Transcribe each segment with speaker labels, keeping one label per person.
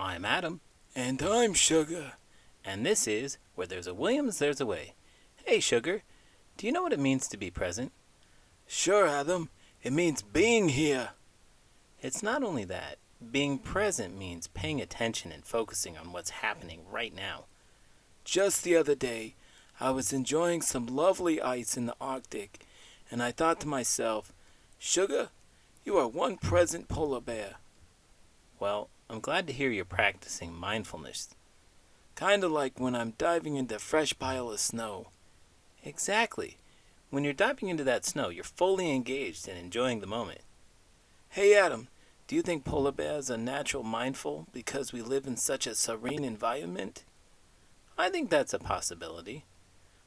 Speaker 1: I'm Adam,
Speaker 2: And I'm Sugar.
Speaker 1: and this is Where There's a Williams, There's a Way. Hey, Sugar, do you know what it means to be present?
Speaker 2: Sure, Adam. It means being here.
Speaker 1: It's not only that. Being present means paying attention and focusing on what's happening right now.
Speaker 2: Just the other day, I was enjoying some lovely ice in the Arctic, and I thought to myself, Sugar, you are one present polar bear.
Speaker 1: Well, I'm glad to hear you're practicing mindfulness.
Speaker 2: Kinda like when I'm diving into a fresh pile of snow.
Speaker 1: Exactly. When you're diving into that snow, you're fully engaged and enjoying the moment.
Speaker 2: Hey, Adam, do you think polar bears are natural mindful because we live in such a serene environment?
Speaker 1: I think that's a possibility.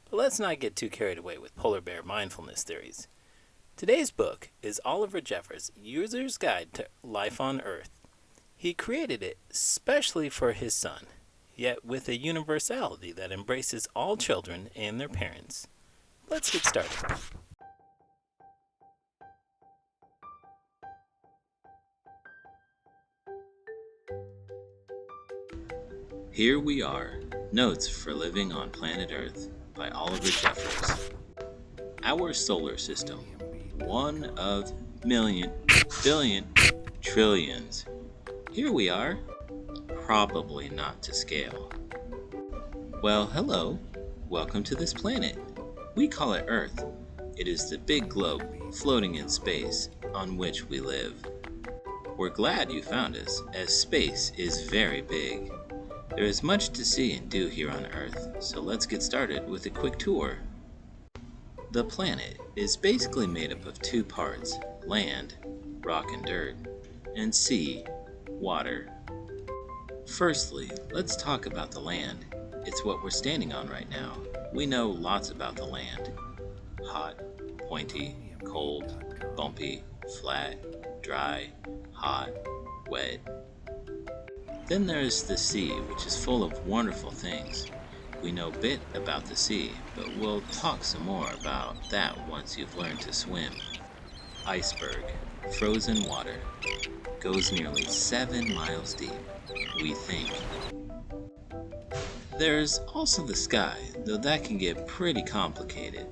Speaker 1: But let's not get too carried away with polar bear mindfulness theories. Today's book is Oliver Jeffers' User's Guide to Life on Earth. He created it specially for his son, yet with a universality that embraces all children and their parents. Let's get started. Here we are, Notes for Living on Planet Earth by Oliver Jeffers. Our solar system, one of million, billion, trillions. Here we are, probably not to scale. Well, hello, welcome to this planet. We call it Earth. It is the big globe floating in space on which we live. We're glad you found us, as space is very big. There is much to see and do here on Earth, so let's get started with a quick tour. The planet is basically made up of two parts, land, rock and dirt, and sea, water. Firstly, let's talk about the land. It's what we're standing on right now. We know lots about the land. Hot, pointy, cold, bumpy, flat, dry, hot, wet. Then there's the sea, which is full of wonderful things. We know a bit about the sea, but we'll talk some more about that once you've learned to swim. Iceberg, frozen water, goes nearly 7 miles deep, we think. There's also the sky, though that can get pretty complicated.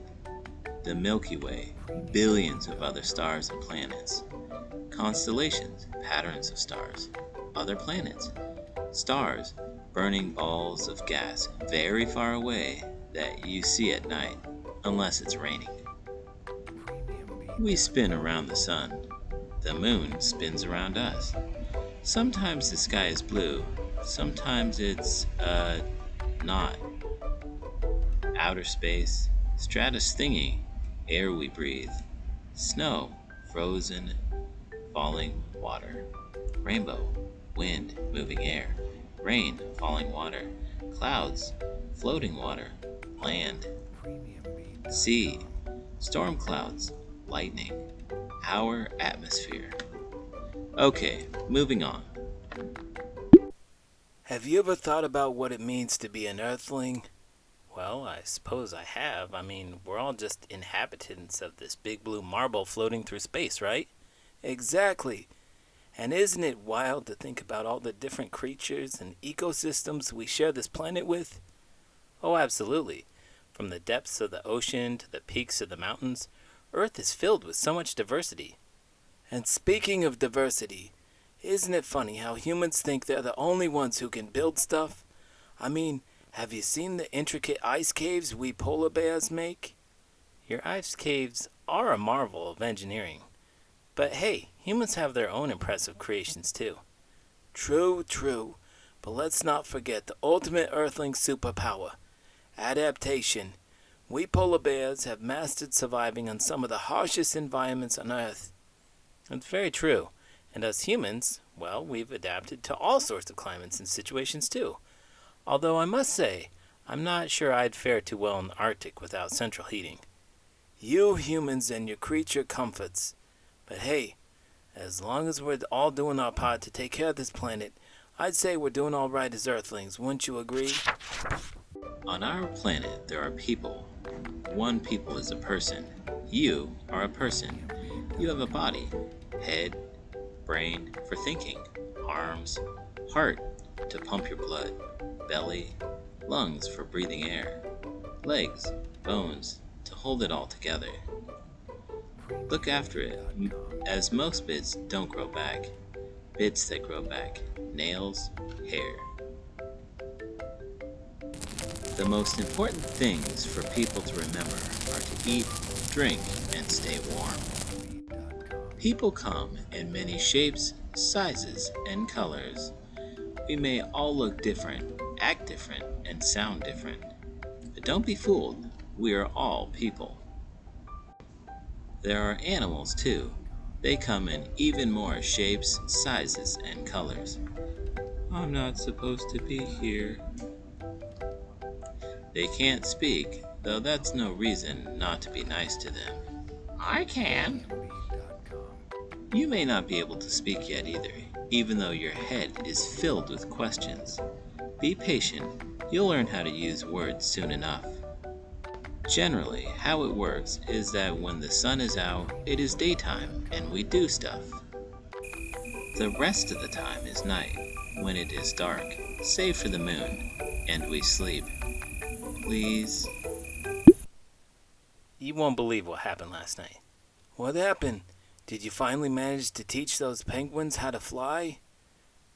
Speaker 1: The Milky Way, billions of other stars and planets. Constellations, patterns of stars. Other planets. Stars, burning balls of gas very far away that you see at night, unless it's raining. We spin around the sun. The moon spins around us. Sometimes the sky is blue. Sometimes it's, not. Outer space, stratus thingy, air we breathe. Snow, frozen, falling water. Rainbow, wind, moving air. Rain, falling water. Clouds, floating water. Land. Sea, storm clouds, lightning. Our atmosphere. Okay, moving on.
Speaker 2: Have you ever thought about what it means to be an Earthling?
Speaker 1: Well, I suppose I have. We're all just inhabitants of this big blue marble floating through space, right?
Speaker 2: Exactly. And isn't it wild to think about all the different creatures and ecosystems we share this planet with?
Speaker 1: Oh, absolutely. From the depths of the ocean to the peaks of the mountains, Earth is filled with so much diversity.
Speaker 2: And speaking of diversity, isn't it funny how humans think they're the only ones who can build stuff? Have you seen the intricate ice caves we polar bears make?
Speaker 1: Your ice caves are a marvel of engineering. But hey, humans have their own impressive creations too.
Speaker 2: True. But let's not forget the ultimate Earthling superpower, adaptation. We polar bears have mastered surviving on some of the harshest environments on Earth.
Speaker 1: It's very true. And us humans, well, we've adapted to all sorts of climates and situations too. Although I must say, I'm not sure I'd fare too well in the Arctic without central heating.
Speaker 2: You humans and your creature comforts. But hey, as long as we're all doing our part to take care of this planet, I'd say we're doing all right as Earthlings, wouldn't you agree?
Speaker 1: On our planet, there are people. One people is a person. You are a person. You have a body, head, brain for thinking, arms, heart, to pump your blood, belly, lungs for breathing air, legs, bones to hold it all together. Look after it, as most bits don't grow back. Bits that grow back, nails, hair. The most important things for people to remember are to eat, drink, and stay warm. People come in many shapes, sizes, and colors. We may all look different, act different, and sound different. But don't be fooled, we are all people. There are animals too. They come in even more shapes, sizes, and colors. I'm not supposed to be here. They can't speak, though that's no reason not to be nice to them. I can. You may not be able to speak yet either, even though your head is filled with questions. Be patient, you'll learn how to use words soon enough. Generally, how it works is that when the sun is out, it is daytime and we do stuff. The rest of the time is night, when it is dark, save for the moon, and we sleep. Please.
Speaker 2: You won't believe what happened last night. What happened? Did you finally manage to teach those penguins how to fly?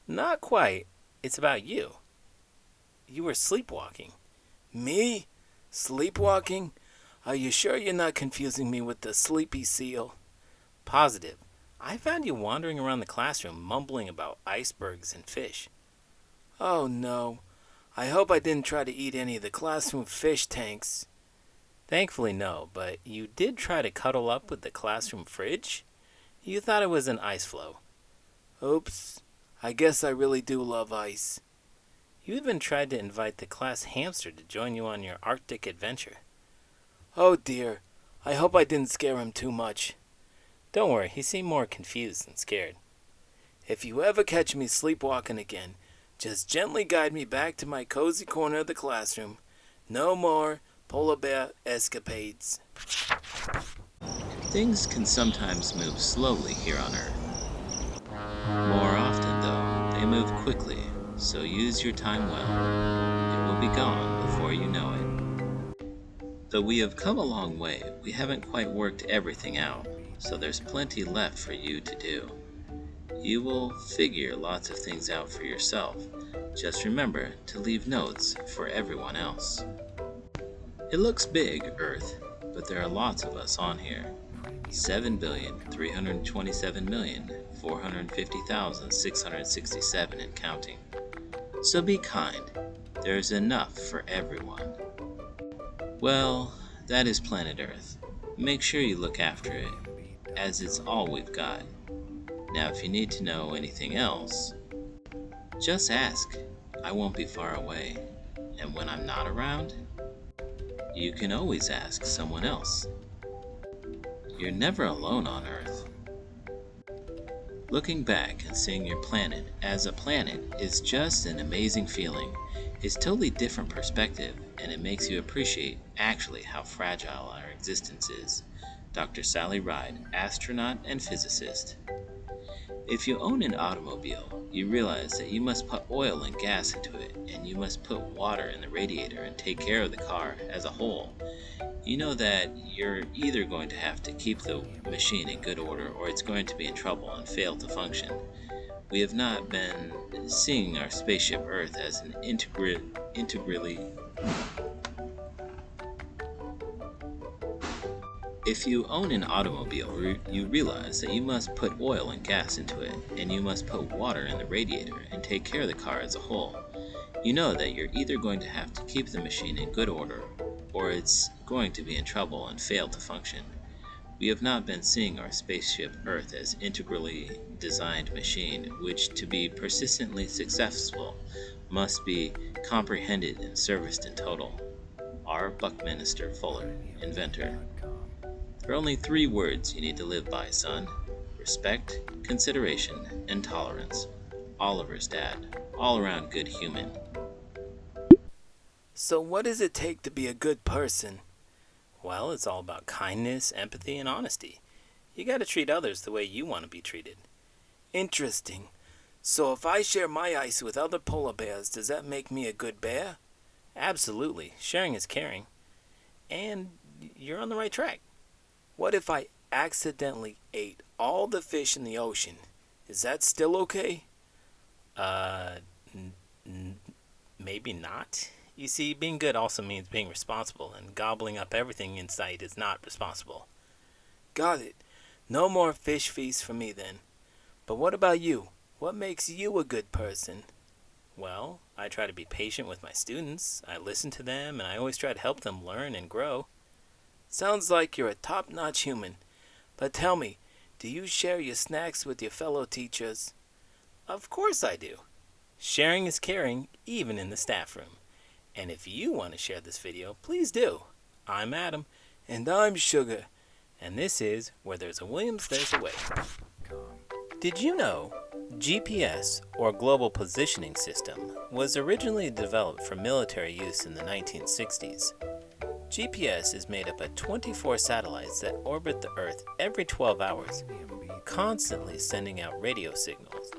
Speaker 2: Not quite. It's about you. You were sleepwalking. Me? Sleepwalking? Are you sure you're not confusing me with the sleepy seal? Positive. I found you wandering around the classroom mumbling about icebergs and fish. Oh no. I hope I didn't try to eat any of the classroom fish tanks. Thankfully no, but you did try to cuddle up with the classroom fridge? You thought it was an ice floe. Oops. I guess I really do love ice. You even tried to invite the class hamster to join you on your Arctic adventure. Oh dear, I hope I didn't scare him too much. Don't worry, he seemed more confused than scared. If you ever catch me sleepwalking again, just gently guide me back to my cozy corner of the classroom. No more polar bear escapades.
Speaker 1: Things can sometimes move slowly here on Earth. More often, though, they move quickly, so use your time well. It will be gone before you know it. Though we have come a long way, we haven't quite worked everything out, so there's plenty left for you to do. You will figure lots of things out for yourself. Just remember to leave notes for everyone else. It looks big, Earth, but there are lots of us on here. 7,327,450,667 and counting. So be kind. There is enough for everyone. Well, that is planet Earth. Make sure you look after it, as it's all we've got. Now, if you need to know anything else, just ask. I won't be far away. And when I'm not around, you can always ask someone else. You're never alone on Earth. Looking back and seeing your planet as a planet is just an amazing feeling. It's a totally different perspective, and it makes you appreciate actually how fragile our existence is. Dr. Sally Ride, astronaut and physicist. If you own an automobile, you realize that you must put oil and gas into it, and you must put water in the radiator and take care of the car as a whole. You know that you're either going to have to keep the machine in good order or it's going to be in trouble and fail to function. We have not been seeing our spaceship Earth as an integrally. If you own an automobile, you realize that you must put oil and gas into it, and you must put water in the radiator and take care of the car as a whole. You know that you're either going to have to keep the machine in good order, or it's going to be in trouble and fail to function. We have not been seeing our spaceship Earth as integrally designed machine, which to be persistently successful must be comprehended and serviced in total. R. Buckminster Fuller, inventor. There are only 3 words you need to live by, son. Respect, consideration, and tolerance. Oliver's dad. All around good human.
Speaker 2: So what does it take to be a good person? Well, it's all about kindness, empathy, and honesty. You gotta treat others the way you want to be treated. Interesting. So if I share my ice with other polar bears, does that make me a good bear?
Speaker 1: Absolutely. Sharing is caring. And you're on the right track.
Speaker 2: What if I accidentally ate all the fish in the ocean? Is that still okay?
Speaker 1: Uh, maybe not. You see, being good also means being responsible, and gobbling up everything in sight is not responsible.
Speaker 2: Got it. No more fish feasts for me then. But what about you? What makes you a good person?
Speaker 1: Well, I try to be patient with my students. I listen to them, and I always try to help them learn and grow.
Speaker 2: Sounds like you're a top-notch human. But tell me, do you share your snacks with your fellow teachers?
Speaker 1: Of course I do. Sharing is caring, even in the staff room. And if you want to share this video, please do. I'm Adam.
Speaker 2: And I'm Sugar.
Speaker 1: And this is Where There's a Williams, There's a Way. Did you know GPS, or Global Positioning System, was originally developed for military use in the 1960s? GPS is made up of 24 satellites that orbit the Earth every 12 hours, constantly sending out radio signals.